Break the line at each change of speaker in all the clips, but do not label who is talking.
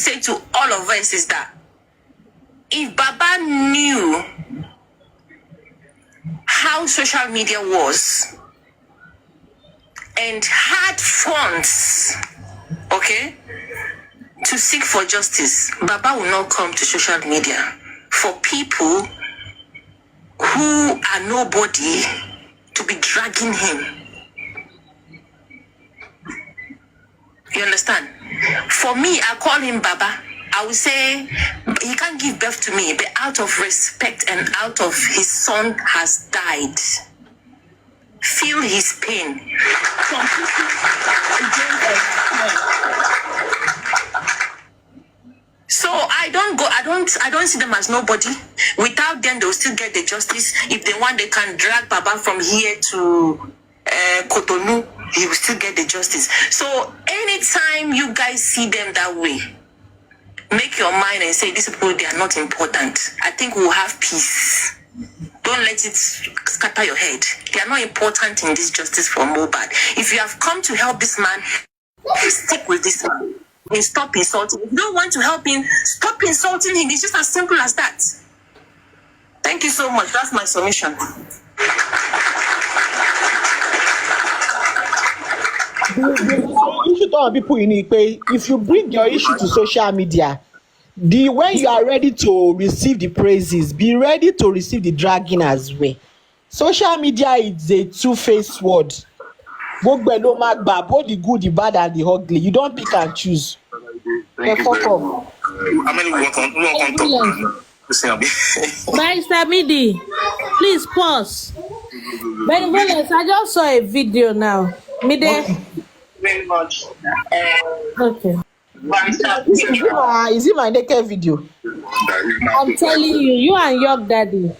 say to all of us is that if Baba knew how social media was and had funds, okay, to seek for justice, Baba will not come to social media for people who are nobody to be dragging him. You understand? For me, I call him Baba. I would say he can't give birth to me, but out of respect and out of his son has died. Feel his pain. Some people so I don't see them as nobody. Without them, they'll still get the justice. If they want, they can drag Baba from here to Cotonou. He will still get the justice. So anytime you guys see them that way, make your mind and say, these people, they are not important. I think we'll have peace. Don't let it scatter your head. They are not important in this justice for Mohbad. If you have come to help this man, stick with this man. And stop insulting him. If you don't want to help him, stop insulting him. It's just as simple as that. Thank you so much. That's my submission.
The issue to people in Ipe, if you bring your issue to social media, when you are ready to receive the praises, be ready to receive the dragging as well. Social media is a two-faced word. Both the good, the bad, and the ugly. You don't pick and choose.
Thank you very much. How many want on top?
Mr. Midi, please pause. Benevolence, I just saw a video now. Midi.
Very much.
Okay.
Is it my naked video?
I'm telling you, you and your daddy.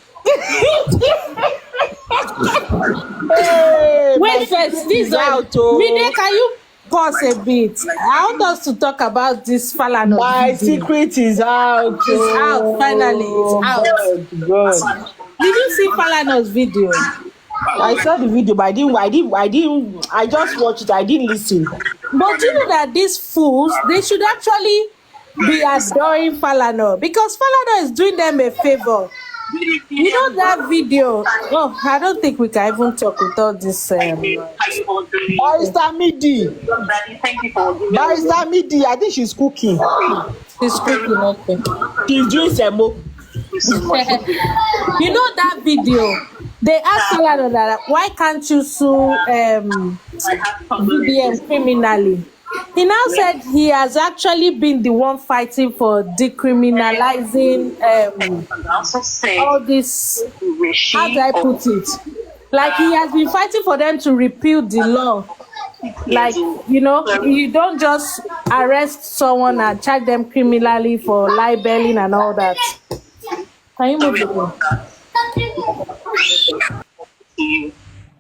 Hey,
wait first, this
out.
Mide, can you pause a bit? I want us to talk about this Falana.
My
video.
secret is out.
It's out, finally. It's out.
God.
Did you see Falana's video?
I saw the video, but I just watched it. I didn't listen.
But you know that these fools, they should actually be adoring Falana because Falana is doing them a favor. You know that video? Oh, I don't think we can even talk without this.
Barrister Midi. Barrister Midi, I think she's cooking.
She's cooking, okay.
She's doing semo.
You know that video? They asked Falana that why can't you sue BBM criminally? He now said he has actually been the one fighting for decriminalizing all this. How do I put it? Like he has been fighting for them to repeal the law. Like, you know, you don't just arrest someone and charge them criminally for libeling and all that. Can you move it?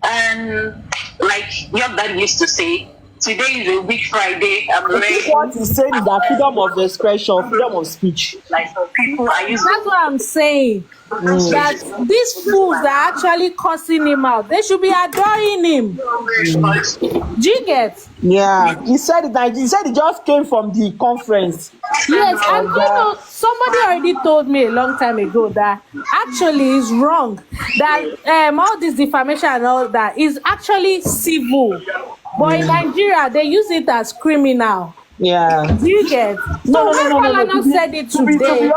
And like your dad used to say, today is a week Friday. I'm ready.
What he's saying is that freedom of expression, freedom of speech.
Like people are using.
That's what I'm saying. That these fools are actually cursing him out. They should be adoring him. Do you get?
Yeah, he said it. He said he just came from the conference.
Yes, and you know, somebody already told me a long time ago that actually is wrong. That all this defamation and all that is actually civil. But in Nigeria, they use it as criminal.
Yeah.
Do you get?
No.
Said it today.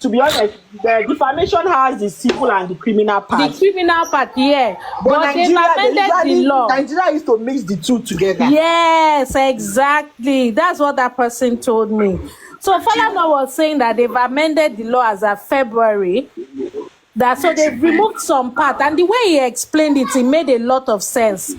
To be honest, the defamation has the civil and the criminal part.
The criminal part, yeah. But they've amended the law.
Nigeria used to mix the two together.
Yes, exactly. That's what that person told me. So Falana was saying that they've amended the law as of February. So they've removed some part. And the way he explained it made a lot of sense.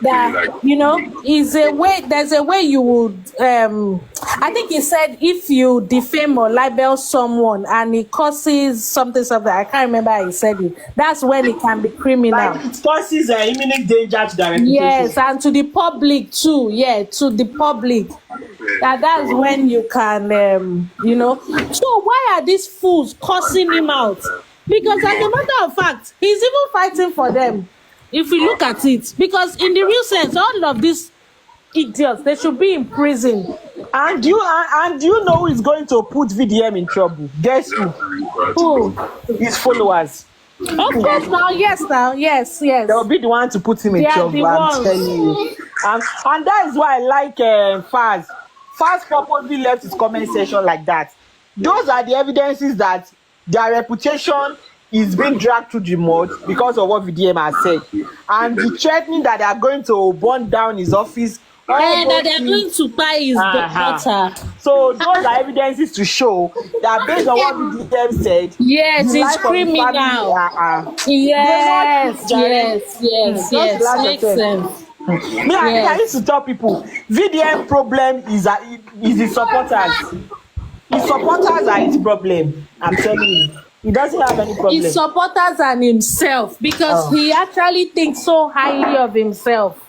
That, you know, is a way, there's a way you would I think he said if you defame or libel someone and it causes something I can't remember how he said it, that's when it can be criminal.
Like it causes imminent danger to their reputation.
Yes, and to the public too. Yeah, to the public. That's when you can you know. So why are these fools cursing him out? Because as a matter of fact, he's even fighting for them. If we look at it, because in the real sense, all of these idiots. They should be in prison.
And you know who is going to put VDM in trouble? Guess who?
Who?
His followers.
Of course now, yes.
They'll be the one to put him in
They are
trouble.
the
I'm
ones.
telling you. And that is why I like Faz. Faz purposely left his comment section like that. Those are the evidences that their reputation is being dragged through the mud because of what VDM has said. And the threatening that they are going to burn down his office.
And that they are going to buy his daughter.
So those are evidences to show that based on what VDM said,
Yes,
the
it's
life of the
criminal.
family,
Yes. Makes sense.
Me, I used to tell people, VDM problem is his supporters. His supporters are his problem. I'm telling you. He doesn't have any problem.
His supporters and himself, because he actually thinks so highly of himself.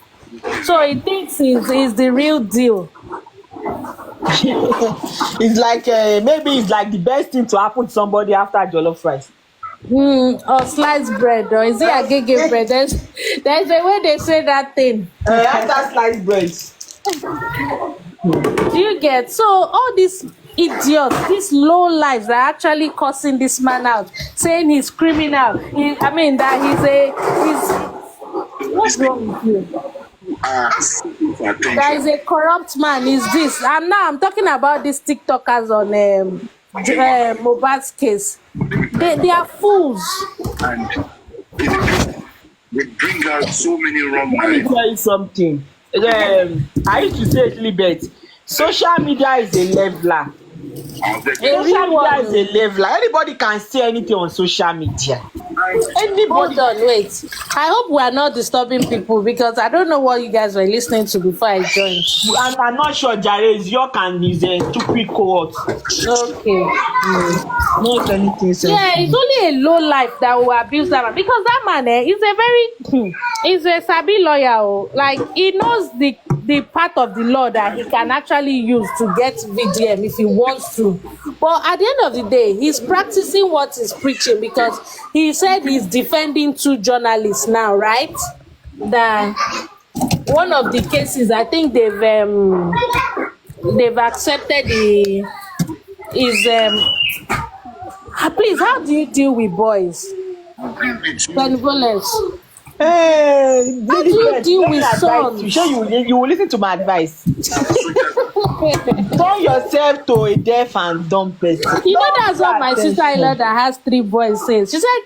So he thinks he's the real deal.
It's like maybe it's like the best thing to happen to somebody after jollof rice.
Or sliced bread, or is it agege bread? There's a way they say that thing.
After sliced bread.
Do you get? So all these idiots, these low lives are actually cursing this man out, saying he's criminal. What's wrong with you? That is a corrupt man. Is this? And now I'm talking about these TikTokers on Mohbad's case. They are fools.
And they bring out so many wrong
Let me
minds.
tell you something. I used to say it a little bit. Social media is a leveler. Social media is a leveler. Anybody can say anything on social media. Anybody.
Hold on, wait. I hope we are not disturbing people, because I don't know what you guys were listening to before I joined.
I'm not sure Jare is your can is a stupid cohort.
Okay.
Not anything.
Yeah, it's only a low life that will abuse that man, because that man is a very he's a sabi lawyer. Like, he knows the part of the law that he can actually use to get VDM if he wants to. But at the end of the day, he's practicing what he's preaching, because he said he's defending 2 journalists now, right? That one of the cases, I think they've accepted please, how do you deal with boys? Benevolence.
Hey,
How do you deal with sons?
You sure you will listen to my advice? Turn yourself to a deaf and dumb person.
You know, that's what my sister-in-law that has 3 boys says. She said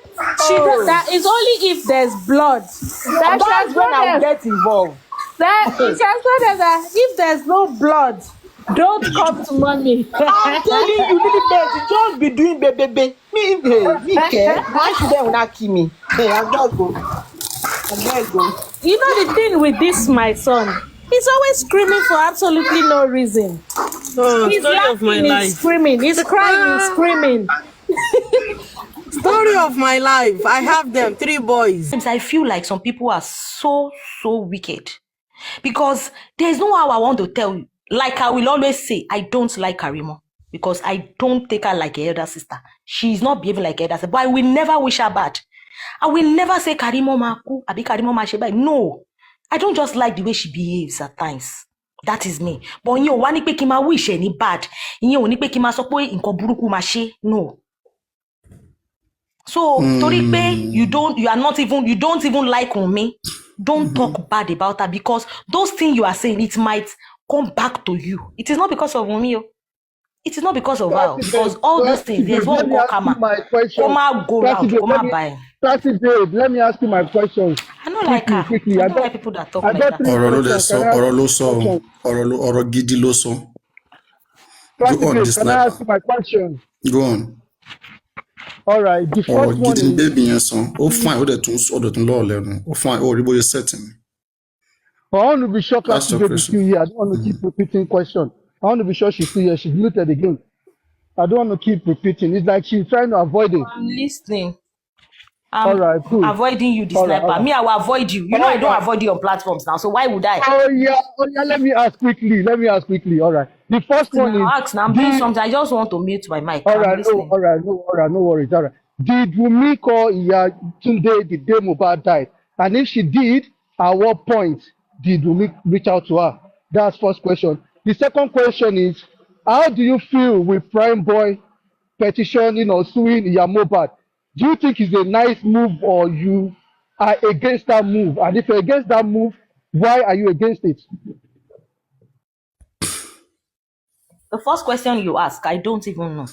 that it's only if there's blood.
That's when I'll get involved.
That she has told us that if there's no blood, don't come to mommy.
I'm telling you, little bit, just be doing baby. Me care. Why should they not kill me? Hey, I'm just go.
You know the thing with this, my son, he's always screaming for absolutely no reason. He's laughing, he's screaming, he's crying, he's screaming.
Story of my life. I have them 3 boys.
I feel like some people are so wicked, because there's no how I want to tell you. Like I will always say, I don't like Karimo, because I don't take her like a elder sister. She's not behaving like a elder sister, but I will never wish her bad. I will never say Karimo Maku, Abi Karimo Masheba. No, I don't just like the way she behaves at times. That is me. But you want to make him wish any bad. You want to make him nǹkan burúkú ma ṣe. No. So, Toripe, you don't even like me. Don't talk bad about her, because those things you are saying, it might come back to you. It is not because of Wunmi. It is not because of her. Because all those things, there's one called karma. Karma go round, karma buy.
Let me ask you my questions.
I don't like her.
Quickly.
I don't like people that talk like that.
Ọ̀rọ̀ gidi ló sọ. Go on, this
Can I ask you my question?
Go on.
All right. The first one
Gidi
is,
baby yẹn sọ. Ó fine, ó dẹ̀ tún lọ́ọ̀ lẹ́nu. Ó fine, ó rí bóyá setting.
I want to be sure
That's
Classic
your
Babe is
question.
still here. I don't want to keep repeating question. I want to be sure she's still here. She's muted again. I don't want to keep repeating. It's like she's trying to avoid it.
I'm listening.
All right, cool.
Avoiding you, the
All right,
sniper.
all right.
Me, I will avoid you. You know I don't avoid you on platforms now, so why would I?
Oh yeah. Let me ask quickly. All right. The first one is.
Now, ask, now I'm doing something. I just want to mute my mic.
All
I'm
right,
listening.
no worries. All right. Did Wunmi call Iya Tunde the day Mohbad died? And if she did, at what point did Wunmi reach out to her? That's first question. The second question is, how do you feel with Prime Boy petitioning or suing Yamobad? Do you think it's a nice move or you are against that move? And if you're against that move, why are you against it?
The first question you ask, I don't even know.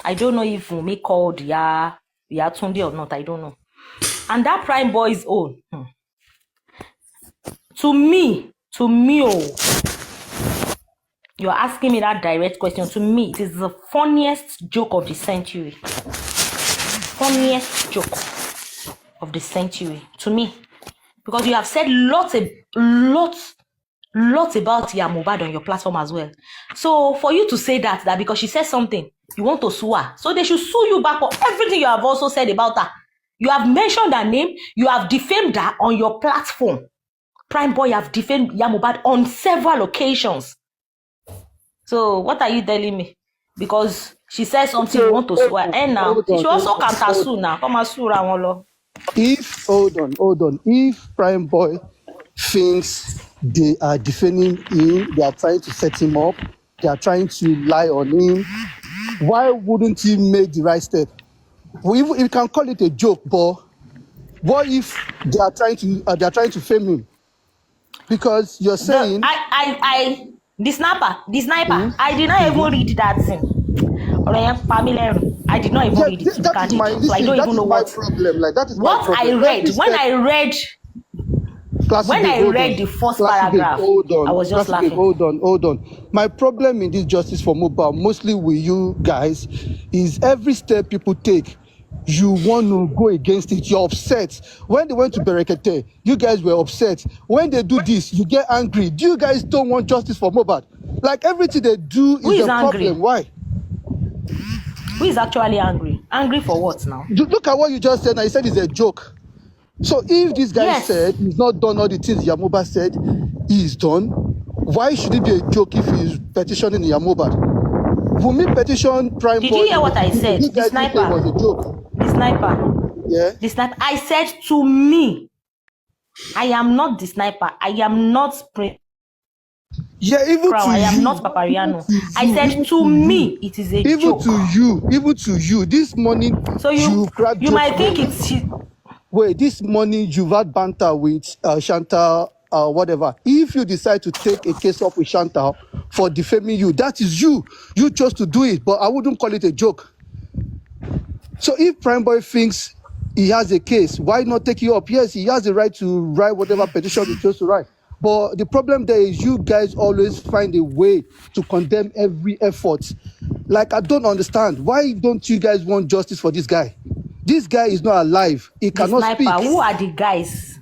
I don't know if Wunmi called Yatunde or not. I don't know. And that Prime Boy's own. To me, oh, you're asking me that direct question. To me, it is the funniest joke of the century. Funniest joke of the century. To me. Because you have said lots about Yamobad on your platform as well. So for you to say that because she says something, you want to sue her. So they should sue you back for everything you have also said about her. You have mentioned her name. You have defamed her on your platform. Prime Boy have defamed Yamobad on several occasions. So what are you telling me? Because she says something, you want to sue her. And now, she also can't sue now. Come and sue her.
Hold on. If Prime Boy thinks they are defending him, they are trying to set him up, they are trying to lie on him, why wouldn't he make the right step? We can call it a joke, but what if they are trying to fame him? Because you're saying
the sniper, I did not even read that thing. I did not even read it. So I don't even know what
problem. Like that is
what I read. When I read the first paragraph, I was just laughing.
Hold on. My problem in this justice for Mohbad, mostly with you guys, is every step people take, you want to go against it. You're upset. When they went to Berekete, you guys were upset. When they do this, you get angry. Do you guys don't want justice for Mohbad? Like everything they do is a problem. Why?
Who is actually angry? Angry for what now?
Look at what you just said. Now you said it's a joke. So if this guy said he's not done all the things Yamobad said he's done, why should it be a joke if he's petitioning Yamobad? Wunmi petition Prime Boy.
Did you hear what I said?
The sniper. It was a joke.
The sniper.
Yeah.
The sniper. I said to me, I am not the sniper. I am not
Yeah, even
Crown.
to
I am
you,
not Papariano. I said to me, it is a joke.
Even to you, this morning
so you might think it's.
Wait, this morning you've had banter with Chantal, whatever. If you decide to take a case up with Chantal for defaming you, that is you. You chose to do it, but I wouldn't call it a joke. So if Prime Boy thinks he has a case, why not take it up? Yes, he has the right to write whatever petition he chose to write. But the problem there is you guys always find a way to condemn every effort. Like, I don't understand. Why don't you guys want justice for this guy? This guy is not alive. He cannot speak.
Who are the guys?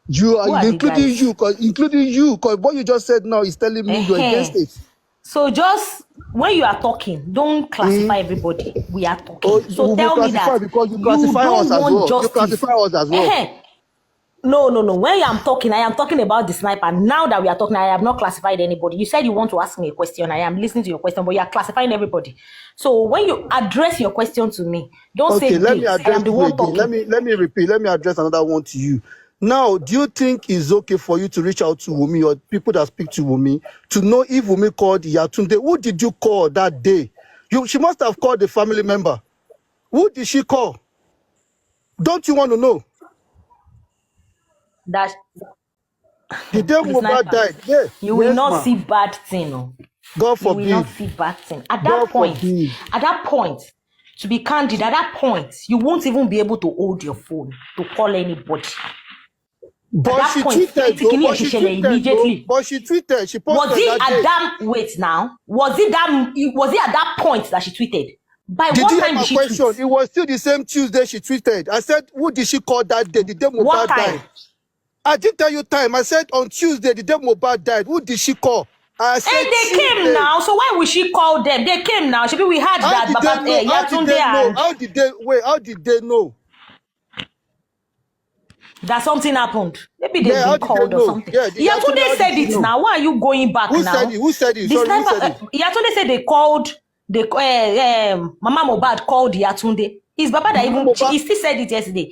You are including you, because what you just said now is telling me you're against it.
So just when you are talking, don't classify everybody. We are talking. So tell me that
because you classify us as well. You classify us as well.
No. When I'm talking, I am talking about the sniper. Now that we are talking, I have not classified anybody. You said you want to ask me a question. I am listening to your question, but you are classifying everybody. So when you address your question to me, don't say
let me
I am the one talking.
Let me repeat. Let me address another one to you. Now, do you think it's okay for you to reach out to Wunmi or people that speak to Wunmi to know if Wunmi called Yatunde? Who did you call that day? She must have called the family member. Who did she call? Don't you want to know?
That
the day Mohbad died. Yeah.
You will not see bad thing. No.
God forbid.
You will not see bad thing. At that point, to be candid, at that point, you won't even be able to hold your phone to call anybody.
But she tweeted immediately. But she tweeted. She posted.
Was it at that wait now? Was it at that point that she tweeted? By
did
what time did she tweet?
It was still the same Tuesday she tweeted. I said, who did she call that day? The day Mohbad died. I didn't tell you time. I said on Tuesday, the day Mohbad died. Who did she call? I said
and they came now. So why would she call them? They came now. We had that.
How did they know?
That something happened. Maybe they've been called or something. Yatunde said it now. Why are you going back now?
Who said it?
Yatunde said they called. Mama Mohbad called Yatunde. His Baba that even he still said it yesterday.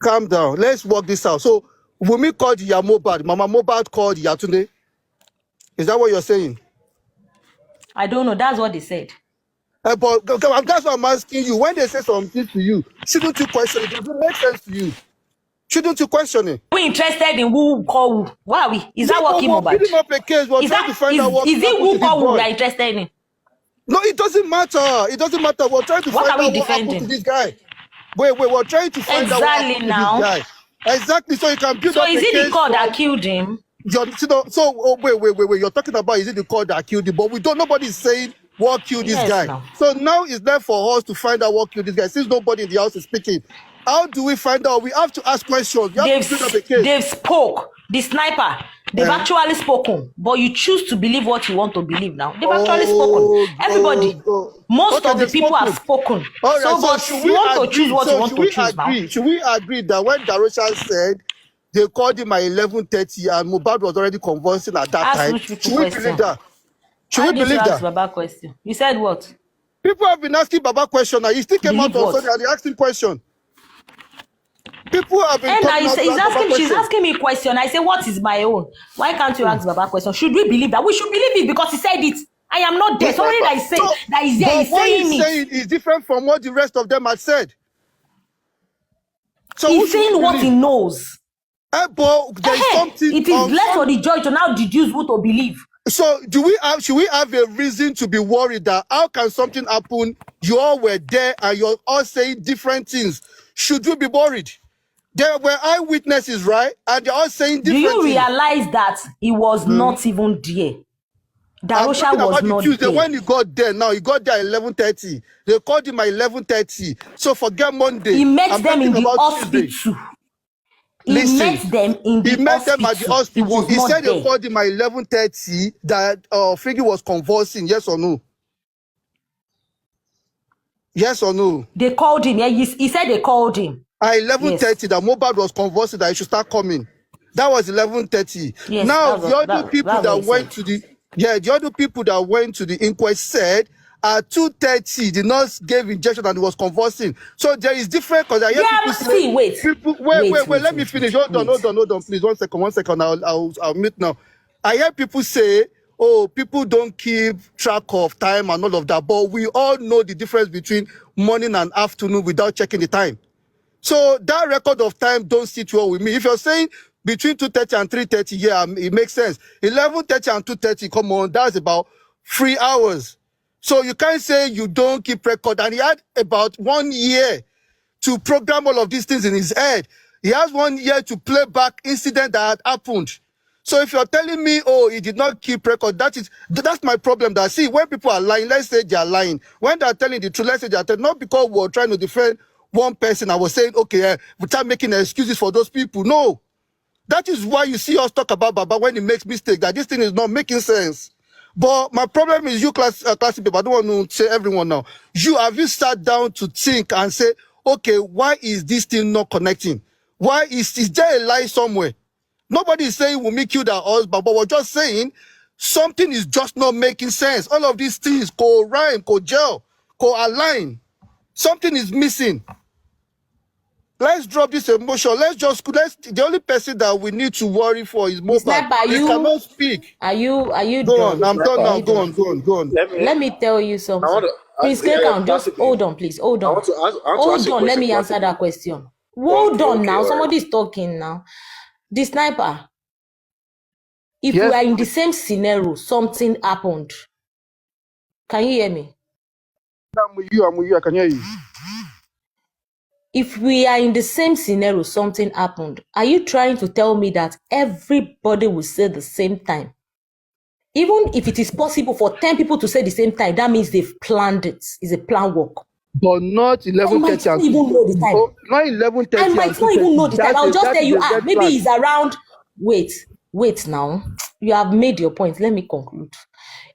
Calm down. Let's work this out. So Wunmi called Yamobad. Mama Mohbad called Yatunde. Is that what you're saying?
I don't know. That's what they said.
But that's what I'm asking you. When they say something to you, shouldn't you question it? Does it make sense to you? Shouldn't you question it?
Are we interested in who call who? Why are we? Is that what came
we're
about?
building up a case. We're
Is
trying to find out what
it
happened
who
to this
call who we
boy.
are interested in?
No, it doesn't matter. It doesn't matter. We're trying to
What
find
are we
out what happened to
defending?
this guy. Wait, we're trying to find out what
Exactly
happened
now.
to this guy. Exactly. So you can build
So
up
is
a
it the
case.
court that killed him?
Wait. You're talking about is it the call that killed him? But we don't. Nobody is saying what killed this
Yes,
guy.
now.
So now it's left for us to find out what killed this guy. Since nobody in the house is speaking, how do we find out? We have to ask questions. We have to build up a case.
They've spoke. The sniper. They've actually spoken. But you choose to believe what you want to believe now. They've actually spoken. Everybody. Most of the people have spoken.
All right,
So, but
should
you want to choose what you want
should
to
we
choose now.
agree? Should we agree that when Darosha said they called him at 11:30 and Mohbad was already conversing at that
Ask
time?
which people
Should we
question.
believe that? Should
Why
we
did you
believe
ask
that?
Baba question? You said what?
People have been asking Baba question and he still came
Believe
out on
what?
Sunday and they asked him question. People have been
And
talking about
she's
Baba question.
asking me a question. I say, what is my own? Why can't you ask Baba question? Should we believe that? We should believe it because he said it. I am not there. Somebody that is saying that is there is
But what
saying
he's
it.
saying is different from what the rest of them had said. So who
He's
should we
saying what he
believe?
knows.
But there is something.
It is left for the judge to now deduce who to believe.
So should we have a reason to be worried that how can something happen? You all were there and you're all saying different things. Should we be worried? There were eyewitnesses, right? And they're all saying
Do
different
you
things.
realize that he was not even there?
I'm
Darosha
talking
was
about the
not
Tuesday
there.
when he got there. Now he got there at 11:30. They called him at 11:30. So forget Monday.
He met
I'm
them in
talking
the
about Tuesday.
hospital. He
Listen,
met them in the
he met them
hospital.
at the hospital.
He was
He
not
said they
there.
called him at 11:30 that Figgy was convulsing. Yes or no? Yes or no?
They called him. Yeah, he said they called him.
At 11:30
Yes.
that Mohbad was convulsing that he should start coming. That was 11:30.
Yes,
Now
that's
the
what-
other
that-
people
that's
that
what he
went
said.
the other people that went to the inquest said at 2:30 the nurse gave injection and he was convulsing. So there is different because I hear
Yeah,
people
but
say
see, wait.
wait, let me finish. Hold on, please. One second. I'll mute now. I hear people say, oh, people don't keep track of time and all of that, but we all know the difference between morning and afternoon without checking the time. So that record of time don't sit well with me. If you're saying between 2:30 and 3:30, yeah, it makes sense. 11:30 and 2:30, come on, that's about 3 hours. So you can't say you don't keep record. And he had about 1 year to program all of these things in his head. He has 1 year to play back incident that had happened. So if you're telling me, oh, he did not keep record, that's my problem. That see, when people are lying, let's say they are lying. When they're telling the truth, let's say they are telling, not because we're trying to defend one person. I was saying, okay, without making excuses for those people. No, that is why you see us talk about Baba when he makes mistake. That this thing is not making sense. But my problem is you, classic people. I don't want to say everyone now. Have you sat down to think and say, okay, why is this thing not connecting? Why is there a lie somewhere? Nobody is saying Wunmi killed her husband, but we're just saying something is just not making sense. All of these things co-rhyme, co-gel, co-align. Something is missing. Let's drop this emotion. The only person that we need to worry for is Mohbad.
Sniper,
He cannot speak.
Are you
Go
done?
on, I'm done now. Go on.
Let me tell you something. Please click on. Just hold on, please. Hold on. Hold on. Let me answer that question. Hold on now. Somebody is talking now. The sniper. If
Yes.
we are in the same scenario, something happened. Can you hear me?
I'm with you. I can hear you.
If we are in the same scenario, something happened. Are you trying to tell me that everybody will say the same time? Even if it is possible for 10 people to say the same time, that means they've planned it. It's a plan work.
But not 11:30.
I might not even know the time.
Oh, not 11:30.
I might not even know the time. I'll just tell you, maybe
it's
it's around. Wait now. You have made your point. Let me conclude.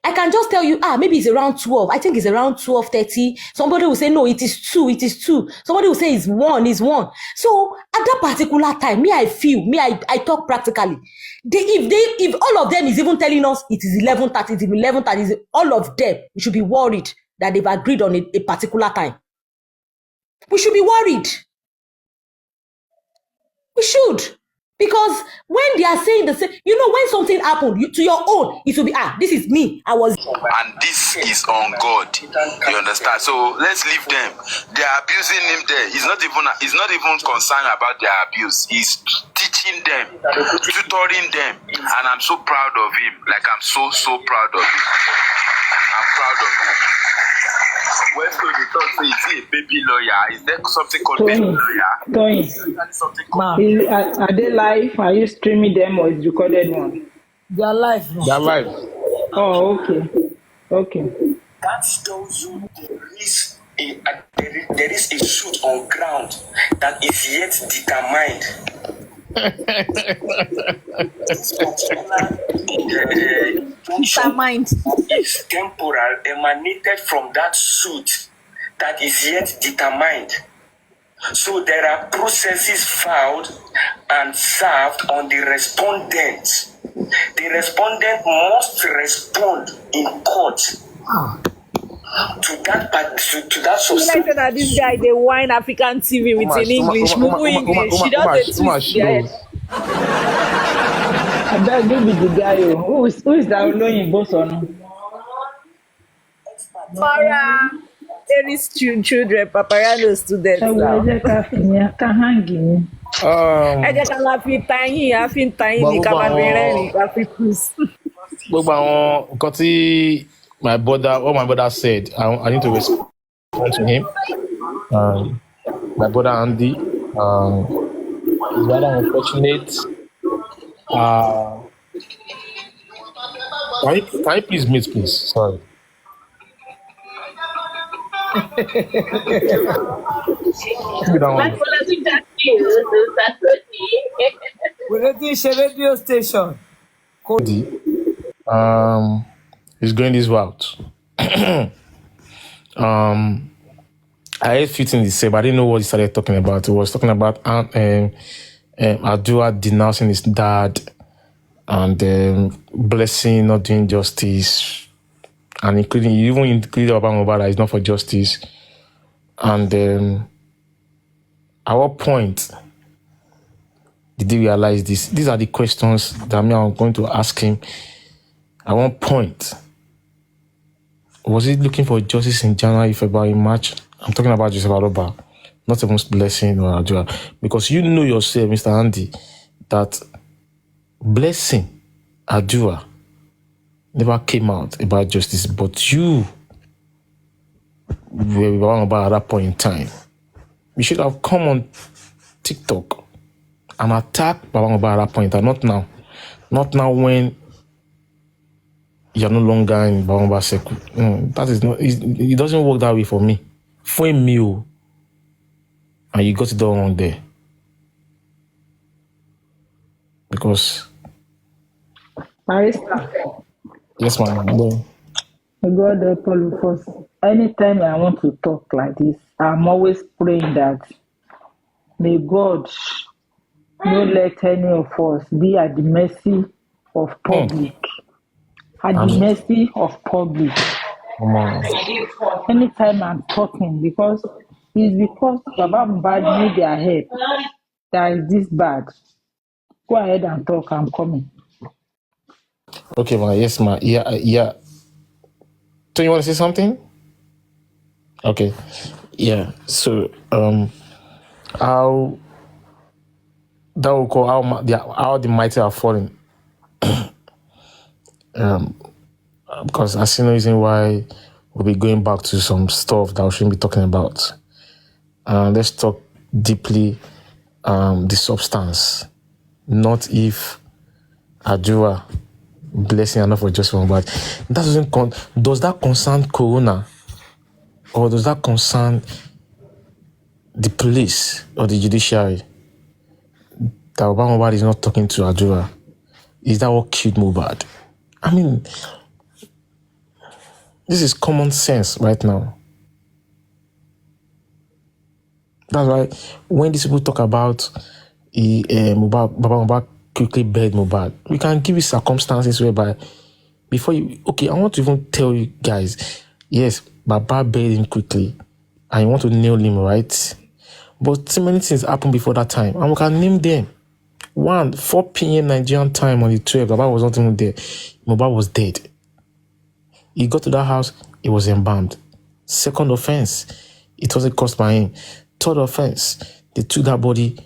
I can just tell you, maybe it's around 12. I think it's around 12:30. Somebody will say, no, it is 2. Somebody will say it's 1. So at that particular time, I talk practically. If all of them is even telling us it is 11:30, it's 11:30, all of them, we should be worried that they've agreed on a particular time. We should be worried. We should. Because when they are saying the same, you know, when something happened to your own, it will be, this is me. I was.
And this is on God. You understand? So let's leave them. They are abusing him there. He's not even concerned about their abuse. He's teaching them, tutoring them. And I'm so proud of him. Like, I'm so proud of him. I'm proud of him. When people talk, say, is he a baby lawyer? Is there something called baby lawyer?
Tony, are they live? Are you streaming them or is recorded one?
They are live.
They're live.
Oh, okay.
That tells you there is a shoot on ground that is yet determined.
Determined
is temporal, emanated from that suit that is yet determined. So there are processes filed and served on the respondent. The respondent must respond in court to that
Like that this guy they whine African TV with in English, Mumu English. She doesn't twist their head.
I beg you be the guy. Who is that alone boss on?
Para Aries children, Papayano students now.
Ẹ
jẹ́ ká máa fi tayín, a fi ń tayín ní ká máa fi rẹ́rìn, ká fi cruise.
Gbogbo àwọn nǹkan tí my brother said, I need to respond to him. My brother Andy is rather unfortunate. Can you please mute, please? Sorry.
We're at the radio station.
He's going this route. I heard a few things he said, but I didn't know what he started talking about. He was talking about Adua denouncing his dad and Blessing not doing justice, and even including Baba Mohbad that is not for justice. And at what point did he realize this? These are the questions that I'm going to ask him. At one point, was he looking for justice in January, February, March? I'm talking about Joseph Aloba, not even Blessing or Adua. Because you know yourself, Mr. Andy, that Blessing, Adua, never came out about justice, but you were wrong about at that point in time. You should have come on TikTok and attack Baba Mohbad at that point in time, not now. Not now when you're no longer in Baba Mohbad circle. That is not, it doesn't work that way for me. For a meal, and you got it all wrong there. Because
Marista,
yes, ma'am.
God help all of us. Anytime I want to talk like this, I'm always praying that may God not let any of us be at the mercy of public. At the mercy of public. Anytime I'm talking, because it's because Baba Mohbad need their help that is this bad. Go ahead and talk, I'm coming.
Okay, ma. Yes, ma. Yeah. So you want to say something? Okay. Yeah. So, how that will call how the mighty are falling. Because I see no reason why we'll be going back to some stuff that we shouldn't be talking about. Let's talk deeply the substance, not if Adua Blessing enough for just one, but that does that concern Corona, or does that concern the police or the judiciary? That Mohbad is not talking to Adua. Is that what killed Mohbad? I mean, this is common sense right now. That's why when these people talk about Baba Mohbad quickly buried Mohbad, we can give you circumstances whereby before you, okay, I want to even tell you guys, yes, Baba buried him quickly and you want to nail him, right? But so many things happened before that time and we can name them. 4 p.m. Nigerian time on the 12th, Mohbad was not even there. Mohbad was dead. He got to that house, he was embalmed. Second offense, it wasn't caused by him. Third offense, they took that body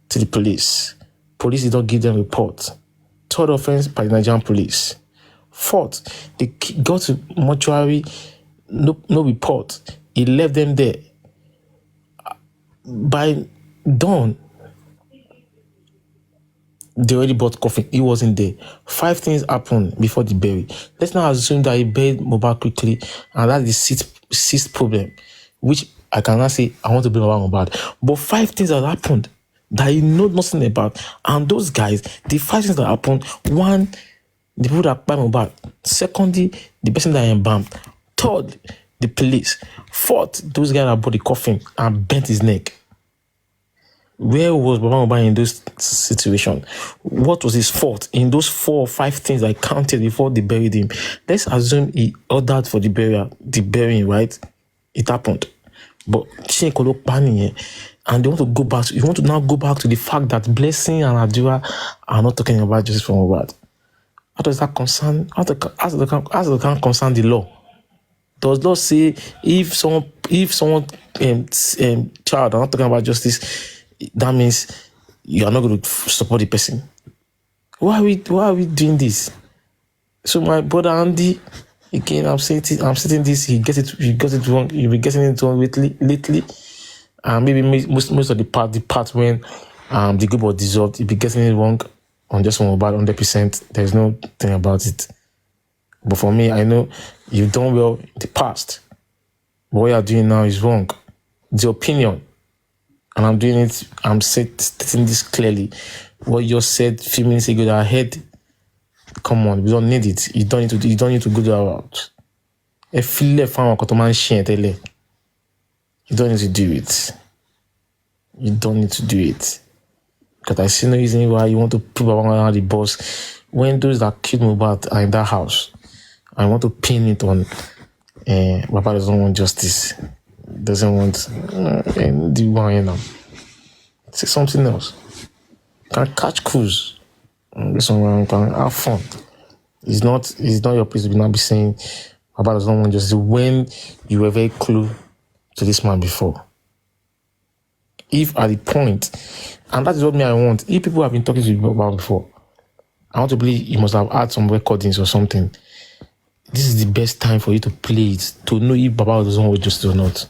to the police. Police did not give them a report. Third offense by the Nigerian police. Fourth, they got to mortuary, no report. He left them there. By dawn, they already bought coffin. He wasn't there. 5 things happened before the burial. Let's now assume that he buried Mohbad quickly, and that's the sixth problem, which I cannot say I want to blame Mohbad. But 5 things that happened that he know nothing about, and those guys, the 5 things that happened: 1, the people that buy Mohbad; secondly, the person that embalmed; third, the police; fourth, those guys that bought the coffin and bent his neck. Where was Baba Mohbad in those situations? What was his fault in those 4 or 5 things I counted before they buried him? Let's assume he ordered for the burying, right? It happened. But and they want to go back. You want to now go back to the fact that Blessing and Adura are not talking about justice for Mohbad. How does that concern? How does that concern the law? Does law say if someone child are not talking about justice, that means you are not going to support the person? Why are we doing this? So my brother Andy, again, I'm saying this. He got it wrong. You'll be getting it wrong lately. Maybe most of the part when the group was dissolved, you'll be getting it wrong on just one about 100%. There's no thing about it. But for me, I know you've done well in the past. But what you're doing now is wrong. The opinion. And I'm doing it, I'm stating this clearly. What you said a few minutes ago that I heard, come on, we don't need it. You don't need to go that route. If you left from you don't need to do it. You don't need to do it. Because I see no reason why you want to prove around the boss when those that killed Mohbad are in that house. I want to pin it on Baba doesn't want justice. Doesn't want the one, say something else. Can catch cruise. Somewhere can have fun. It's not your place to be saying Baba doesn't want justice when you were very close to this man before. If at the point, and that is what I want. If people have been talking to you about before, I want to believe you must have had some recordings or something. This is the best time for you to play it, to know if Baba doesn't want justice or not.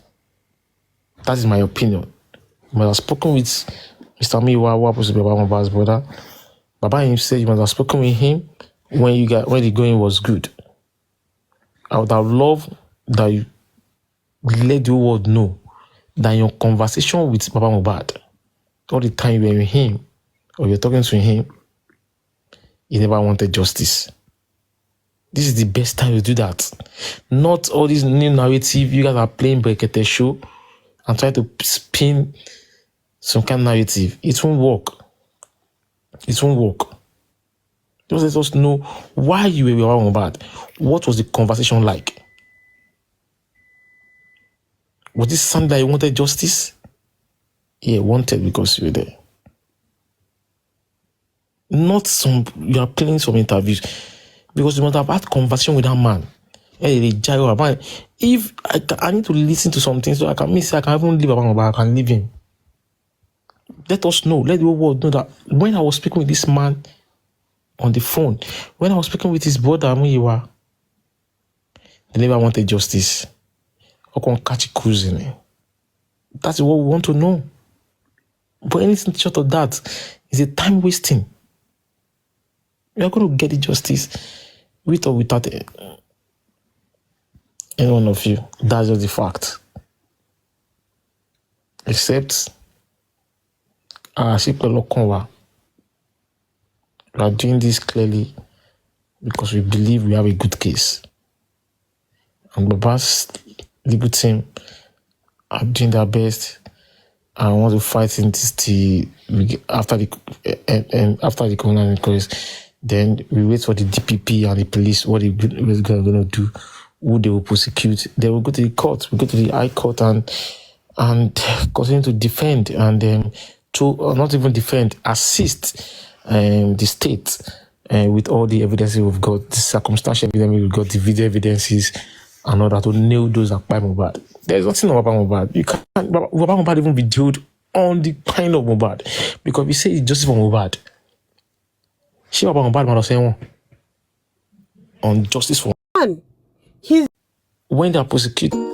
That is my opinion. You must have spoken with Mr. Miwa, what was Baba Mohbad's brother. Baba himself, you must have spoken with him when the going was good. I would have loved that you let the world know that your conversation with Baba Mohbad, all the time you were with him, or you're talking to him, he never wanted justice. This is the best time to do that. Not all this new narrative you guys are playing Brekete show and trying to spin some kind of narrative. It won't work. It won't work. Just let us know why you were with Mohbad. What was the conversation like? Was this something that you wanted justice? Yeah, wanted because you were there. Not you are playing some interviews. Because you must have had conversation with that man. If I need to listen to something so I can even leave about Mohbad, I can leave him. Let us know. Let the whole world know that when I was speaking with this man on the phone, when I was speaking with his brother Muyiwa, they never wanted justice. Or can catch cruising. That's what we want to know. But anything short of that is a time wasting. We are going to get the justice with or without any one of you. That's just the fact. Except, we are doing this clearly because we believe we have a good case. And Baba's legal team are doing their best. I want to fight in this after the coroner inquest. Then we wait for the DPP and the police, what they're going to do, who they will prosecute. They will go to the court, we go to the High Court and continue to defend and to not even defend, assist the state with all the evidences we've got, the circumstantial evidence we've got, the video evidences, and all that to nail those at Baba Mohbad. There's nothing about Baba Mohbad. You can't. Baba Mohbad even be jailed on the kind of Mohbad because we say it's justice for Mohbad. She Baba Mohbad man saying on justice for
he's
when they are prosecuted.